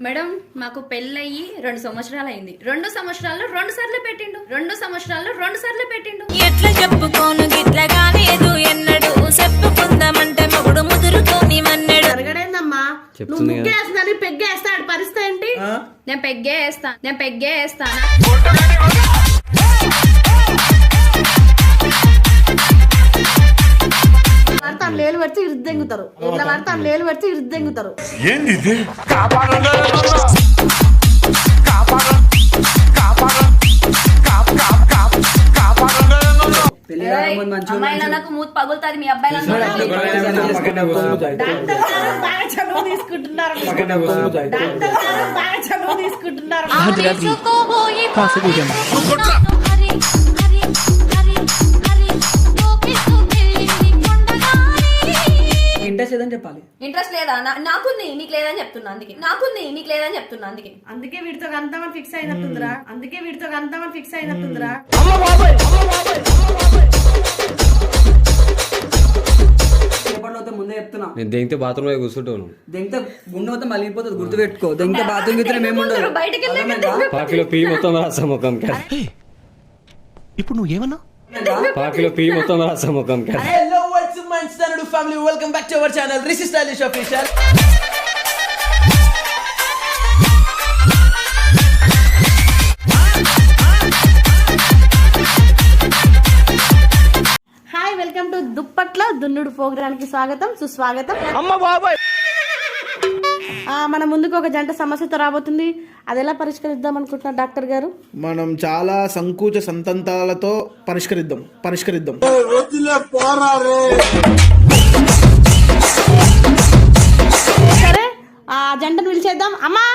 Madam మాకు పెళ్ళయి 2 సంవత్సరాలు అయింది. 2 సంవత్సరాల్లో 2 సార్లు పెట్టిండు. 2 సంవత్సరాల్లో 2 సార్లు పెట్టిండు. ఎట్లా చెప్పుకోను గిట్లా కాలేదు ఎన్నడు చెప్పుకుందామంటే మొగుడు ముదురుతోని మన్నడు. అడగడేందమ్మా నువ్వు ముగ్గేస్తున్నాను పెగ్గేస్తాడు పరిస్థితి ఏంటి? నేను పెగ్గే వేస్తాను. పడతాం లేలు పెడితే ఇరుద్దెంగుతారు. ఇట్లా పడతాం లేలు పెడితే ఇరుద్దెంగుతారు. ఏంది ఇది? అమ్మాయిల నాకు మూతి పగులుతుంది. మీ అబ్బాయిల డాక్టర్ గారు బాగా చనువు తీసుకుంటున్నారు. ఇంట్రెస్ట్ లేదని చెప్పాలి. ఇంట్రెస్ట్ లేదా? నాకుంది నీకు లేదని చెప్తున్నా. అందుకే అందుకే వీడితో అంతామని ఫిక్స్ అయినట్టుందిరా. ముందే చెప్తున్నా, నేను దెంగితే బాత్రూమ్ లో కూర్చుంటాను. దెంగితే గుండె మొత్తం మలిగిపోతుంది, గుర్తు పెట్టుకో. దెంగితే బాత్రూమ్ గిత్తే మేము ఉండదు. పాకిలో పీ మొత్తం రాసా ముఖం కదా. ఇప్పుడు నువ్వు ఏమన్నా? పాకిలో పీ మొత్తం రాసా ముఖం కదా. Hello, what's up, my standard family? Welcome back to our channel, Rishi Stylish Official. Hi, welcome to దుప్పట్ల దున్నుడు ప్రోగ్రామ్ కి స్వాగతం సుస్వాగతం. మన ముందుకు ఒక జంట సమస్యతో రాబోతుంది. అది ఎలా పరిష్కరిద్దాం అనుకుంటున్నారు డాక్టర్ గారు? మనం చాలా సంకోచ సంతంతాలతో పరిష్కరిద్దాం. సరే, ఆ జంటను పిలిచేద్దాం. అమ్మా,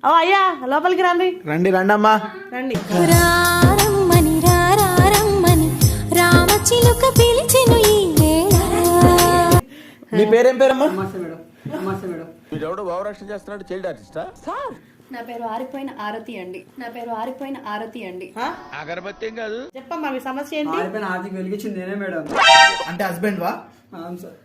ఓ అయ్యా, లోపలికి రండి. రండమ్మా. రండి. రారమ్మని రారమ్మని రామచిలుక పిలిచెను ఈ వేళ. మీ పేరేం పేరమ్మా? నమస్తే మేడం. వీడెవడో భావరక్షణ చేస్తున్నాడు, చైల్డ్ ఆర్టిస్టా? నా పేరు ఆరిపోయిన ఆరతి అండి. అగరబత్తి ఏం కాదు. చెప్పమ్మా, మీ సమస్య ఏంటి? ఆరిపోయిన ఆర్థిక వెలిగించింది నేనే మేడం. అంటే హస్బెండ్ వా? అవును సార్.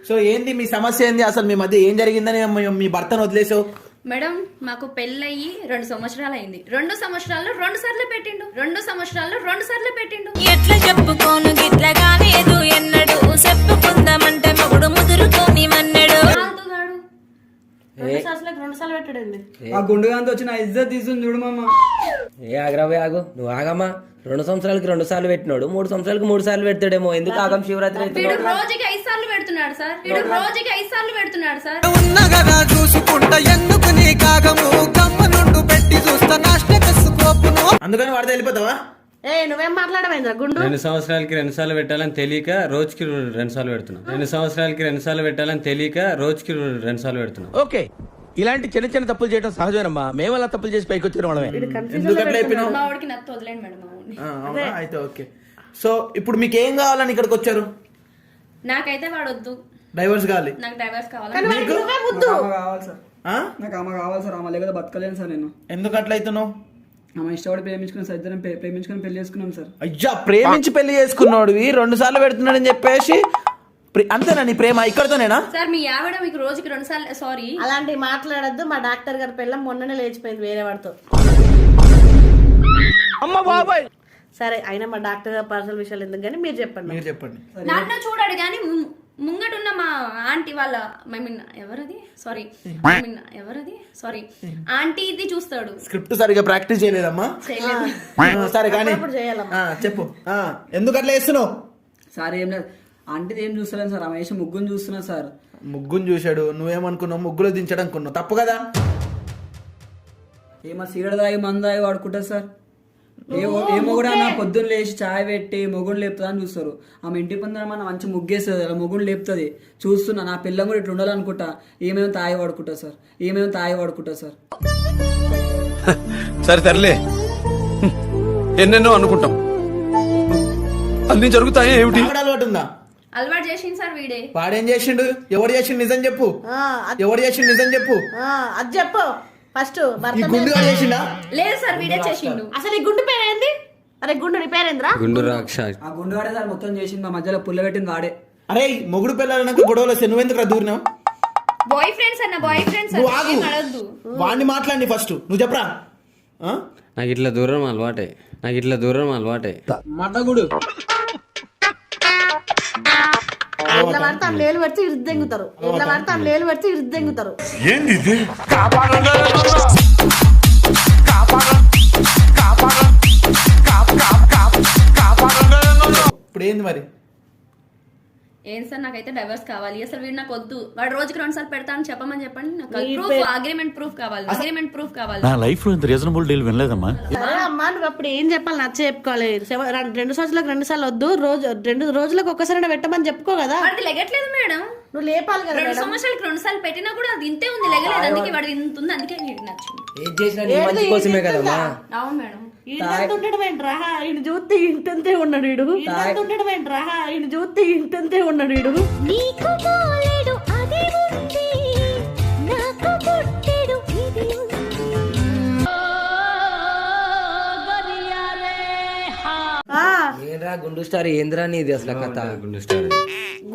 సో ఏంది మీ సమస్య ఏంది? అసలు మీ మధ్య ఏం జరిగిందని మీ భర్తను వదిలేసావు? మేడం మాకు పెళ్ళయి 2 సంవత్సరాలు అయింది. 2 సంవత్సరాల్లో 2 సార్లు పెట్టిండు. ఎట్లా చెప్పుకోను గిట్లా కాలేదు ఎన్నడు చెప్పుకుందామంటే మొగుడు ముదురుతోని మన్నడు. ఫాల్తుగాడు. 2 సార్లు పెట్టడండి. ఆ గుండుగాంతో వచ్చిన ఇజ్జత్ తీసుకుని చూడు మామ. ఏ ఆగరావే ఆగు, నువ్వు ఆగమ్మా. 2 సంవత్సరాలకి 2 సార్లు పెట్టినాడు, 3 సంవత్సరాలకి 3 సార్లు పెడతాడేమో. ఎందుకు ఆగం? శివరాత్రి అయితే వీడు రోజుకి 5 సార్లు పెడుతున్నాడు సార్. అందుకని వాడితే వెళ్ళిపోతావా? ఏ నువ్వేం మాట్లాడమైందిరా గుండు? 2 సంవత్సరాలకి 2 సార్లు పెట్టాలని తెలియక రోజుకి 2 సార్లు పెడుతున్నా. ఓకే, ఇలాంటి చిన్న చిన్న తప్పులు చేయడం సహజమేనమ్మా. మేము అలా తప్పులు చేసి పైకి వచ్చిన వాళ్ళమే. ఎందుకు అట్లా అయిపోయినావు? మా వాడికి నత్తి వదిలేండి మేడం. మా వాడిని అవునా? అయితే ఓకే. సో ఇప్పుడు మీకు ఏం కావాలని ఇక్కడికి వచ్చారు? నాకైతే వాడొద్దు. డైవర్స్ కావాలి. నాకు డైవర్స్ కావాలి. ఆమె కావాలి సార్. నాకు ఆమె కావాలి సార్. ఆమె లేకపోతే బతకలేను సార్ నేను. ఎందుకు అట్లా అవుతున్నావు? ఆమె ఇష్టపడి ప్రేమించుకున్నాం సార్. ఇద్దరం ప్రేమించుకుని పెళ్లి చేసుకున్నాం సార్. అయ్యా, ప్రేమించి పెళ్లి చేసుకున్నాడు 2 సార్లు పెడుతున్నాడని చెప్పేసి అంతేనా నీ ప్రేమ? ఇక్కడతోనేనా సార్? మీ ఆవిడ మీకు రోజుకి 2 సార్లు సారీ అలాంటి మాట్లాడద్దు. మా డాక్టర్ గారి పిల్ల మొన్ననే లేచిపోయింది వేరే వాడితో. సరే, అయినా మా డాక్టర్ గారి పర్సనల్ విషయాలు ఎందుకు కానీ మీరు చెప్పండి. నన్ను చూడాడు కానీ ముంగటున్న మా ఆంటీ వాళ్ళ ఎవరది ఆంటీ ఇది చూస్తాడు. స్క్రిప్ట్ సరిగా ప్రాక్టీస్ చేయలేదమ్మా. సరే కానీ చెప్పు, ఎందుకు అట్లా చేస్తున్నావు? సార్ ఏం లేదు, ఆంటీది ఏం చూస్తలేను సార్. ఆమె వేసి ముగ్గుని చూస్తున్నా సార్. ముగ్గుని చూశాడు, నువ్వేమనుకున్నావు? ముగ్గులో దించడం అనుకున్నావు. తప్పు కదా? ఏమో సిగరెట్ తాగి మందు తాగి వాడుకుంటారు సార్. ఏమో కూడా నా పొద్దున్న లేచి చాయ్ పెట్టి మొగుడు లేపుతా అని చూస్తారు. ఆమె ఇంటి పొందడం మన మంచి ముగ్గేస్తుంది, అలా మొగుడు లేపుతుంది. చూస్తున్నా నా పిల్లం కూడా ఇట్లా ఉండాలనుకుంటా. ఏమేమో తాగి వాడుకుంటా సార్. సరే తరలే, ఎన్నెన్నో అనుకుంటాం, అన్ని జరుగుతాయి. ఏమిటి అలవాటు ఉందా? అలవాటు చేసింది సార్ వీడే. వాడేం చేసిండు? ఎవడు చేసిండు? నిజం చెప్పు. అది చెప్పు ఫస్ట్. ఈ గుండు గాడు చేసిండా? లేదు సార్, వీడే చేసిండు. అసలు ఈ గుండు పేరేంది? అరే గుండు నీ పేరేంద్రా? గుండు రాక్ష. ఆ గుండు వాడే సార్ మొత్తం చేసింది. మా మధ్యలో పుల్ల పెట్టింది వాడే. అరే మొగుడు పిల్లలన్నాక గొడవలు వస్తే నువ్వెందుకు దూరినావు? బాయ్ ఫ్రెండ్స్ అన్న బాయ్ ఫ్రెండ్స్ నువ్వు ఆగు అడగద్దు. వాడిని మాట్లాడి ఫస్ట్ నువ్వు చెప్పరా ఆ? నాకు ఇట్లా దూరం అలవాటే మడ్డగుడు ఇట్లా పడితే ఆ లేలు పెడితే ఇరుద్దెంగుతారు, ఇట్లా పడితే ఆ లేలు పెడితే ఇరుద్దెంగుతారు. ఇప్పుడు ఏంది మరి ఏం సార్ నాకైతే డైవర్స్ కావాలి, అసలు వీడు నాకు వద్దు, వాడు రోజుకి 2 సార్లు పెడతా అని చెప్పమని చెప్పండి. నాకు ప్రూఫ్ అగ్రిమెంట్ ప్రూఫ్ కావాలి. నా లైఫ్ లో ఇంత రీజనబుల్ డీల్ వినలేదమ్మా. సరే అమ్మా, నువ్వు అప్పుడు ఏం చెప్పాలి నచ్చ చెప్పుకోవాలి. 2 సంవత్సరాలకు 2 సార్లు వద్దు, 2 రోజులకు ఒక్కసారి పెట్టమని చెప్పుకో కదా. వాడిది లెగట్లేదు మేడం, నువ్వు లేపాలి కదా. 2 సంవత్సరాలకు 2 సార్లు పెట్టినా కూడా అది ఇంతే ఉంది, లెగలేదు. అందుకే వాడు ఇంత ఉంది, అందుకే వీడికి నచ్చింది. ఏం చేసినా నీ మంచి కోసమే కదమ్మా. అవును మేడం. ఇంత ఉండడం ఏంట్రా, ఈయన చూస్తే ఇంతంతే ఉన్నాడు వీడు. ఇంత ఉండడం ఏంట్రా, ఈయన చూస్తే ఇంతంతే ఉన్నాడు వీడు. నీకు పోలేడు అదే ఉంది నాకు పుట్టెడు ఇది ఏంద్రా గుండు స్టార్, ఏంద్రా నీది అసలు కథ?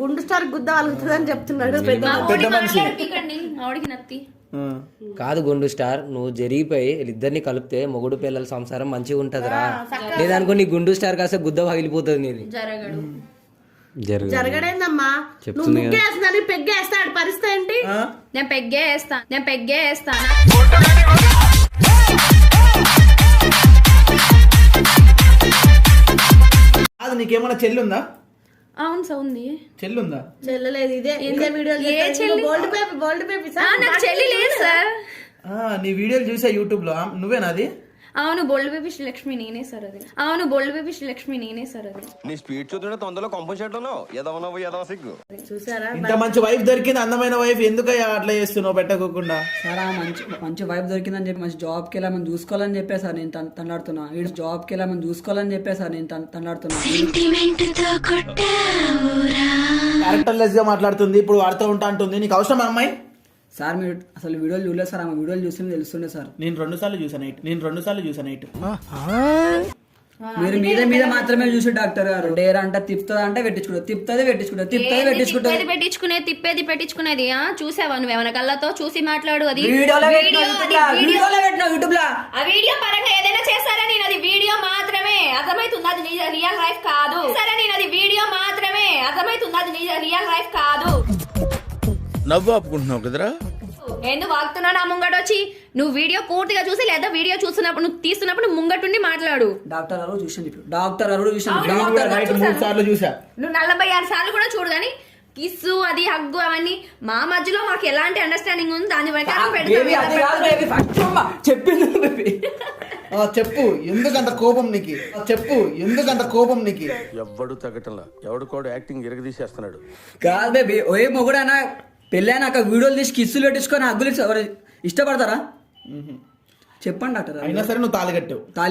గుండు స్టార్ గుద్ద అలుగుతుంది అని చెప్తున్నాడు పెద్ద. మా వాడికి నత్తి. కాదు గుండు స్టార్, నువ్వు జరిగిపోయి వీళ్ళిద్దరిని కలిపితే మొగుడు పిల్లల సంసారం మంచిగా ఉంటదిరా. లేదనుకో నీ గుండు స్టార్ కాస్త గుద్ద పగిలిపోతుంది నీది. జరగడు. జరగడేందమ్మా, నువ్వు ముగ్గేస్తున్నాను పెగ్గేస్తాడు, పరిస్థితి ఏంటి? నేను పెగ్గే వేస్తాను. అది నీకేమన్నా చెల్లుందా? అవును సార్ ఉంది. చెల్లుందా? చెల్లలేదు. ఇదే వీడియో గోల్డ్ బేబీ నాకు చెల్లి లేదు సార్. నీ వీడియోలు చూసా యూట్యూబ్ లో, నువ్వేనా అది? అవును, బోల్డ్ బేబీ శ్రీలక్ష్మి నేనే సార్ అది. నీ స్పీడ్ చూస్తుంటే తొందరలో కంపోజిషన్ సిగ్గు. చూసారా? ఇంత మంచి వైఫ్ దొరికింది, అందమైన వైఫ్, ఎందుకయ్యా అట్లా చేస్తున్నావు పెట్టకోకుండా? సార్ ఆ మంచి వైఫ్ దొరికిందని చెప్పి మంచి జాబ్కి వెళ్ళామని చూసుకోవాలని చెప్పే సార్ నేను తండాడుతున్నా. వీడు జాబ్కి వెళ్ళామని చూసుకోవాలని చెప్పే సార్ నేను తండాడుతున్నా. క్యారెక్టర్ లెస్ గా మాట్లాడుతుంది, ఇప్పుడు వాడుతూ ఉంటా అంటుంది. నీకు అవసరం అమ్మాయి? సార్ మీరు అసలు వీడియోలు చూడలేదు సార్, ఆమె వీడియోలు చూస్తే తెలుస్తుండే సార్. నేను 2 సార్లు చూసా నైట్. మీరు మీద మాత్రమే చూసి డాక్టర్ గారు డేర్ అంటే తిప్పుతుంది తిప్పేది పెట్టించుకునేది. చూసావా నువ్వు ఏమైనా కళ్ళతో చూసి మాట్లాడు. అది వీడియోలో యూట్యూబ్ లో ఆ వీడియో పరంగా ఏదైనా చేస్తారా? నేను అది వీడియో మాత్రమే, అర్థమవుతుంది, అది రియల్ లైఫ్ కాదు. సరే, నేను అది వీడియో మాత్రమే, అర్థమవుతుంది, అది రియల్ లైఫ్ కాదు. నవ్వు ఆపుకుంటున్నావు కదరా? ఎందుకు వాగుతున్నావు నా ముంగట వచ్చి? నువ్వు వీడియో పూర్తిగా చూసి లేదా వీడియో చూస్తున్నప్పుడు నువ్వు తీస్తున్నప్పుడు ముంగటుండి మాట్లాడు. డాక్టర్ గారు చూసాను. 3 సార్లు చూసా. నువ్వు 46 సార్లు కూడా చూడు కానీ కిస్సు అది హగ్గు అవన్నీ మా మధ్యలో మాకు ఎలాంటి అండర్స్టాండింగ్ ఉంది దాని చెప్పు ఎందుకంత కోపం నీకు? ఎవడు తగ్గటంలా, ఎవడు కూడా యాక్టింగ్ ఇరగదీసేస్తున్నాడు. కాదు బేబీ, ఓ మొగుడైనా పెళ్ళైనాక వీడియోలు తీసి కిస్సులు పెట్టించుకొని హగ్గులు ఇష్టపడతారా? చెప్పండి డాక్టర్. అయినా సరే నువ్వు తాళి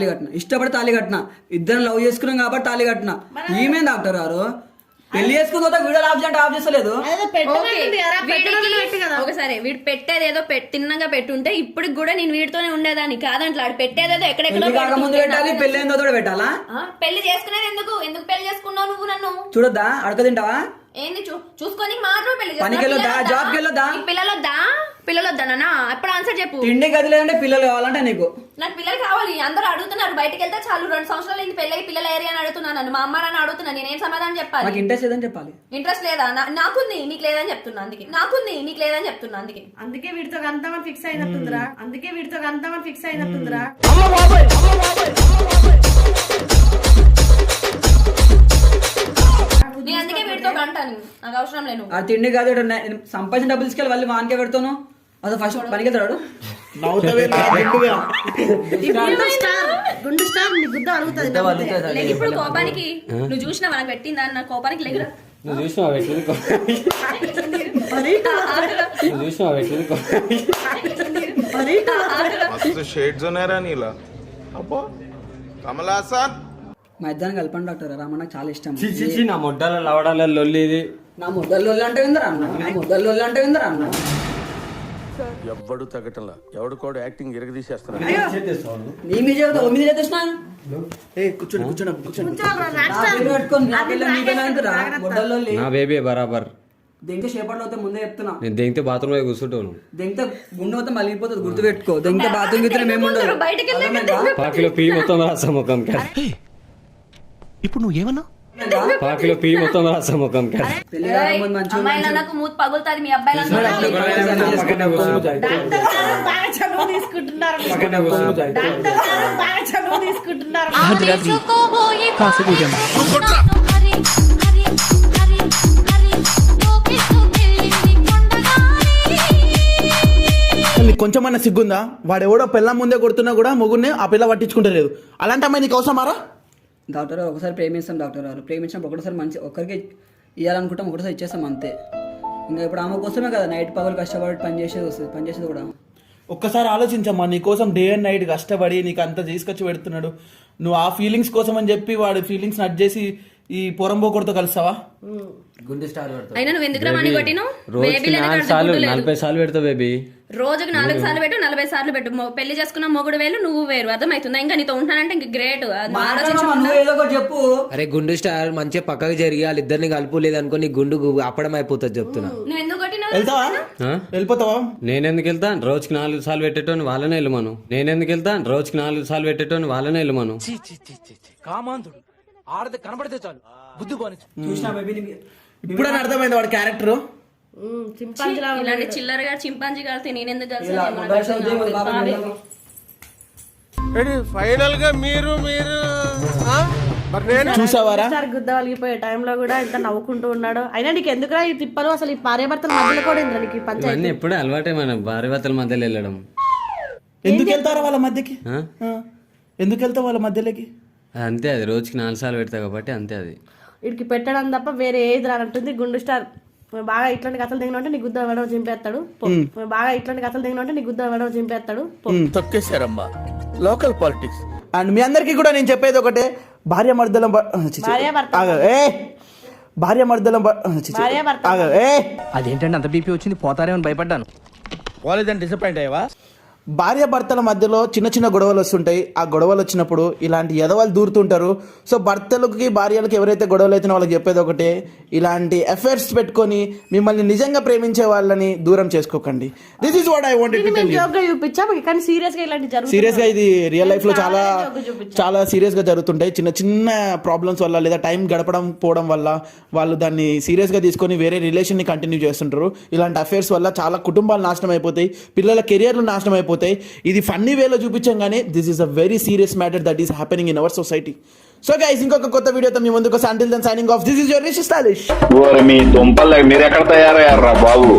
కట్టిన ఇష్టపడి తాళి కట్టిన, ఇద్దరు లవ్ చేసుకున్నాం కాబట్టి తాళి కట్టిన. ఈమె డాక్టర్ గారు పెళ్లి చేసుకున్న తర్వాత వీడియోలు ఆఫ్ చేస్తలేదు. ఒకసారి వీడు పెట్టేది ఏదో తిన్నగా పెట్టుంటే ఇప్పటికి కూడా నేను వీడితోనే ఉండేదాన్ని కాదంట్లా. పెట్టేదేదో ఎక్కడెక్కడో ముందు పెట్టాలి, పెళ్లి ఏందో పెట్టాలా? పెళ్లి చేసుకునేది ఎందుకు పెళ్లి చేసుకున్నావు నువ్వు? నన్ను చూడొద్దా? అడక తింటావా? ఏంది చూసుకొని మాత్రం పెళ్లి పిల్లలొద్దా నాన్న? ఎప్పుడు ఆన్సర్ చెప్పు. తిండి గది లేదంటే పిల్లలు కావాలంటే నీకు? నాకు పిల్లలు కావాలి. అందరూ అడుగుతున్నారు, బయటకు వెళ్తే చాలు 2 సంవత్సరాలు ఇంటి పెళ్ళి పిల్లలు ఏరియా అని అడుగుతున్నాను. మా అమ్మ నాన్న అడుగుతున్నా, నేనేం సమాధానం చెప్పాలి? నాకు ఇంట్రెస్ట్ లేదని చెప్పాలి. ఇంట్రెస్ట్ లేదా? నాకుంది, నీకు లేదని చెప్తున్నా. అందుకే అందుకే వీడితో అంతామని ఫిక్స్ అయినట్టుందిరా. నేను అందుకే వీడితో అంటాను, నాకు అవసరం లేదు. ఆ తిండి కాదు, సంపాదించిన డబ్బులు తీసుకెళ్ళి వాళ్ళు వానికే పెడతాను. అసలు ఫస్ట్ పనికి వెళ్తాడు. గుండు స్టార్ నీ గుద్ద అలుగుతుంది. ఇప్పుడు కోపానికి నువ్వు చూసినా మనకు పెట్టిందా? నా కోపానికి లేదురా. నువ్వు చూసినావా పెట్టింది? మా ఇద్దరం కలపండి డాక్టర్. రామ నాకు చాలా ఇష్టం. నా మొడ్డాల లవడాల లొల్లి ఇది. నా ముద్దలు అంటే విందరా అన్న? ఎవడు తగ్గటంలా, ఎవడు కూడా యాక్టింగ్ ఇరగదీసేస్తున్నాడు. నీ మీద చేస్తున్నా. కూర్చోండి. నా బేబీ బరాబర్. దెంగితే చేపట్లు అవుతాయి ముందే చెప్తున్నా. నేను దిగితే బాత్రూమ్ లో కూర్చుంటాను. దెంగితే గుండె మొత్తం మలిగిపోతుంది, గుర్తు పెట్టుకో. దెంగితే బాత్రూమ్ గిత్తే మేముండదు. బయటికి పాకిలో పీ మొత్తం రాసా ముఖం ఇప్పుడు నువ్వు ఏమన్నా పాకిలో పీ మొత్తం రాసా ముఖం పెళ్లి కాకముందు మంచిగా అమ్మాయిల నాకు మూతి పగులుతుంది, మీ అబ్బాయిల పక్కనే కూర్చో. బాగా చనువు తీసుకుంటున్నారు పక్కనే కూర్చో. బాగా చనువు తీసుకుంటున్నారు. చేసుకోబోయి హరి హరి హరి హరి లోకిస్తూ వెళ్ళింది కొండగాలి. నీకు కొంచెమన్నా సిగ్గుందా? వాడెవడో పిల్ల ముందే కొడుతున్నా కూడా మొగుడిని ఆ పిల్ల పట్టించుకుంటలేదు. అలాంటి అమ్మాయి నీకు అవసరమారా? డాక్టర్ గారు ఒకసారి ప్రేమిస్తాం డాక్టర్ గారు. ప్రేమించినప్పుడు ఒకటిసారి మంచి ఒక్కరికి ఇవ్వాలనుకుంటాం, ఒకటిసారి ఇచ్చేస్తాం అంతే. ఇంకా ఇప్పుడు ఆమె కోసమే కదా నైట్ పగలు కష్టపడి పనిచేసేది కూడా. ఒక్కసారి ఆలోచించమ్మా, నీ కోసం డే అండ్ నైట్ కష్టపడి నీకు అంత తీసుకొచ్చి పెడుతున్నాడు. నువ్వు ఆ ఫీలింగ్స్ కోసం అని చెప్పి వాడి ఫీలింగ్స్ నట్ చేసి ఈ పొరంబోకుడితో కలుస్తావా? గుండు స్టార్ పెడతావు. అయినా నువ్వు ఎందుకు రమ్మని కొట్టినావు? రోజుకి 4 సార్లు 40 సార్లు పెడతావు బేబీ. రోజుకి 4 సార్లు పెట్టు, 40 సార్లు పెట్టు. పెళ్లి చేసుకున్న మొగుడు వేలు, నువ్వు వేరు. అర్థమవుతుందా? ఇంకా నీతో ఉంటానంటే ఇంక గ్రేట్. నువ్వు ఏదో ఒకటి చెప్పు. అరే గుండు స్టార్ మంచిగా పక్కకు జరిగి వాళ్ళిద్దరిని కలుపు లేదనుకో నీ గుండు అప్పడం అయిపోతుంది చెప్తున్నా. నువ్వు ఎందుకు కొట్టినావు? వెళ్తావా? వెళ్ళిపోతావా? నేనెందుకు వెళ్తా? రోజుకి 4 సార్లు పెట్టేటోని వాళ్ళనే వెళ్ళమను. నేనెందుకు వెళ్తా? రోజుకి 4 సార్లు పెట్టేటోని వాళ్ళనే వెళ్ళమను. కామాంధుడు ఆడది కనబడితే చాలు బుద్ధి పోని. చూసినా బేబీ ఇప్పుడే అర్థమైంది వాడి క్యారెక్టర్. ఇలాంటి చిల్లరగా చింపాంజీ కలిసి నేనెందుకు కలిసి ఫైనల్ గా మీరు చూసావారా? ఒకసారి గుద్ద వలిగిపోయే టైంలో కూడా ఎంత నవ్వుకుంటూ ఉన్నాడు. అయినా నీకు ఎందుకురా ఈ తిప్పలు? అసలు ఈ భార్యాభర్తల మధ్యలో కూడా ఇంద్ర నీకు ఈ పంచాయతీ. ఇవన్నీ ఎప్పుడే అలవాటే మన భార్యభర్తల మధ్యలో వెళ్ళడం. ఎందుకు వెళ్తారా వాళ్ళ మధ్యకి? ఎందుకు వెళ్తావు వాళ్ళ మధ్యలోకి? అంతే, అది రోజుకి 4 సార్లు పెడతా కాబట్టి అంతే. అది వీడికి పెట్టడం తప్ప వేరే ఏది రానంటుంది గుండు స్టార్. బాగా ఇట్లాంటి కథలు దిగిన ఉంటే నీ గుద్ద వెడవ చింపేస్తాడు. బాగా ఇట్లాంటి కథలు దిగిన ఉంటే నీ గుద్ద వెడవ చింపేస్తాడు. తొక్కేశారమ్మా లోకల్ పాలిటిక్స్. అండ్ మీ అందరికీ కూడా నేను చెప్పేది ఒకటే, భార్యామర్దలం అదేంటంటే అంత బీపీ వచ్చింది పోతారేమని భయపడ్డాను. పోలేదని డిసప్పాయింట్ అయ్యావా? భార్యాభర్తల మధ్యలో చిన్న చిన్న గొడవలు వస్తుంటాయి. ఆ గొడవలు వచ్చినప్పుడు ఇలాంటి ఎదవాళ్ళు దూరుతుంటారు. సో భర్తలకి భార్యలకు ఎవరైతే గొడవలు అవుతున్నా వాళ్ళకి చెప్పేది ఒకటే, ఇలాంటి ఎఫైర్స్ పెట్టుకొని మిమ్మల్ని నిజంగా ప్రేమించే వాళ్ళని దూరం చేసుకోకండి. This is what I wanted to tell you. జోక్గా చూపించాం కానీ సీరియస్ గా ఇలాంటి జరుగుతుంది. సీరియస్ గా ఇది రియల్ లైఫ్ లో చాలా సీరియస్ గా జరుగుతుంటాయి. చిన్న చిన్న ప్రాబ్లమ్స్ వల్ల లేదా టైం గడపడం పోవడం వల్ల వాళ్ళు దాన్ని సీరియస్ గా తీసుకొని వేరే రిలేషన్ ని కంటిన్యూ చేస్తుంటారు. ఇలాంటి అఫైర్స్ వల్ల చాలా కుటుంబాలు నాశనం అయిపోతాయి, పిల్లల కెరియర్లు నాశనం అయిపోతాయి. ఇది ఫన్నీ వేలో చూపించాం కానీ this is a very serious matter that is happening in our society. So guys, ఇంకొక కొత్త వీడియోతో మీ ముందుకు వస్తాను. Until then, signing off. This is your Rishi Stylish. మీ దుంపలు మీరు ఎక్కడ తయారయ్యారా బాబు?